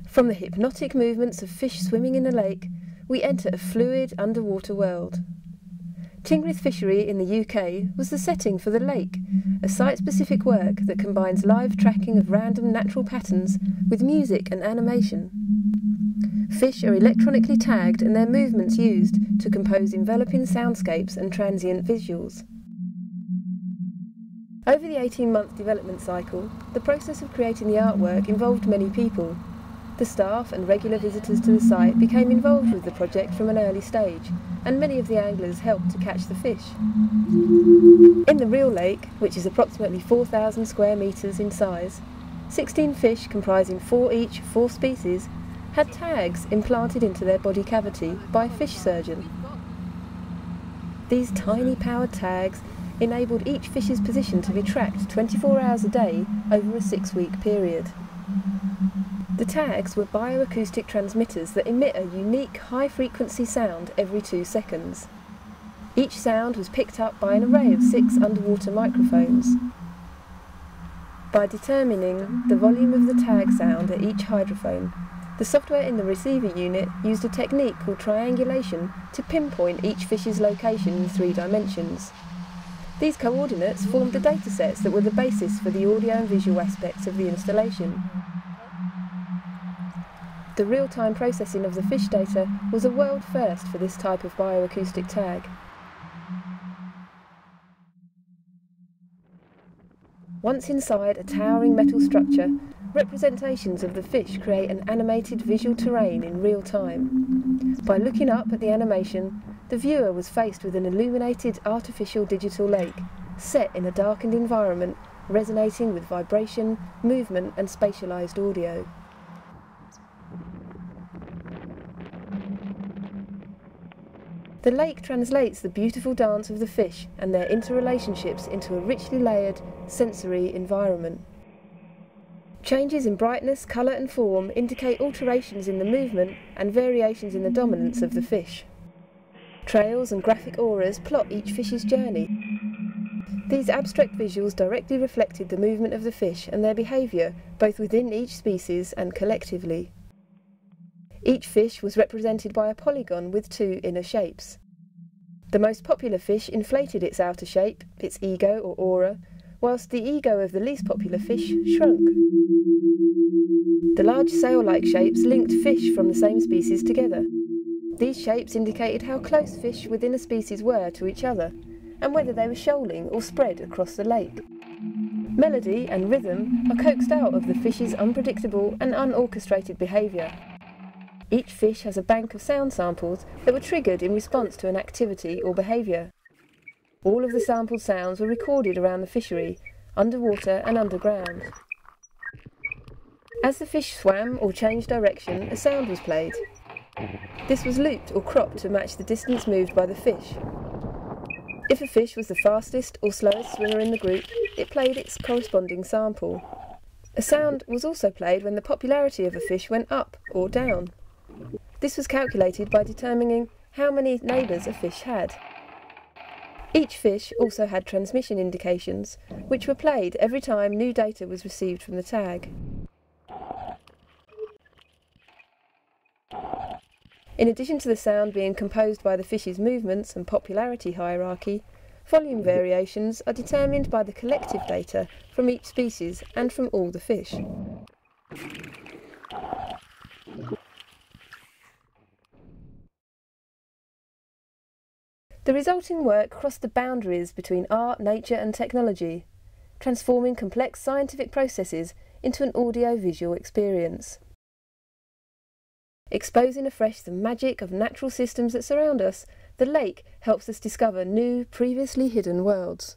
From the hypnotic movements of fish swimming in a lake, we enter a fluid underwater world. Tingrith Fishery in the UK was the setting for The Lake, a site-specific work that combines live tracking of random natural patterns with music and animation. Fish are electronically tagged and their movements used to compose enveloping soundscapes and transient visuals. Over the 18-month development cycle, the process of creating the artwork involved many people. The staff and regular visitors to the site became involved with the project from an early stage, and many of the anglers helped to catch the fish. In the real lake, which is approximately 4,000 square metres in size, 16 fish comprising 4 each of 4 species had tags implanted into their body cavity by a fish surgeon. These tiny powered tags enabled each fish's position to be tracked 24 hours a day over a 6-week period. The tags were bioacoustic transmitters that emit a unique high-frequency sound every 2 seconds. Each sound was picked up by an array of 6 underwater microphones. By determining the volume of the tag sound at each hydrophone, the software in the receiver unit used a technique called triangulation to pinpoint each fish's location in 3 dimensions. These coordinates formed the datasets that were the basis for the audio and visual aspects of the installation. The real-time processing of the fish data was a world first for this type of bioacoustic tag. Once inside a towering metal structure, representations of the fish create an animated visual terrain in real time. By looking up at the animation, the viewer was faced with an illuminated artificial digital lake, set in a darkened environment, resonating with vibration, movement and spatialized audio. The lake translates the beautiful dance of the fish and their interrelationships into a richly layered, sensory environment. Changes in brightness, colour and form indicate alterations in the movement and variations in the dominance of the fish. Trails and graphic auras plot each fish's journey. These abstract visuals directly reflected the movement of the fish and their behaviour, both within each species and collectively. Each fish was represented by a polygon with 2 inner shapes. The most popular fish inflated its outer shape, its ego or aura, whilst the ego of the least popular fish shrunk. The large sail-like shapes linked fish from the same species together. These shapes indicated how close fish within a species were to each other, and whether they were shoaling or spread across the lake. Melody and rhythm are coaxed out of the fish's unpredictable and unorchestrated behaviour. Each fish has a bank of sound samples that were triggered in response to an activity or behaviour. All of the sampled sounds were recorded around the fishery, underwater and underground. As the fish swam or changed direction, a sound was played. This was looped or cropped to match the distance moved by the fish. If a fish was the fastest or slowest swimmer in the group, it played its corresponding sample. A sound was also played when the popularity of a fish went up or down. This was calculated by determining how many neighbours a fish had. Each fish also had transmission indications, which were played every time new data was received from the tag. In addition to the sound being composed by the fish's movements and popularity hierarchy, volume variations are determined by the collective data from each species and from all the fish. The resulting work crossed the boundaries between art, nature and technology, transforming complex scientific processes into an audio-visual experience. Exposing afresh the magic of natural systems that surround us, the lake helps us discover new, previously hidden worlds.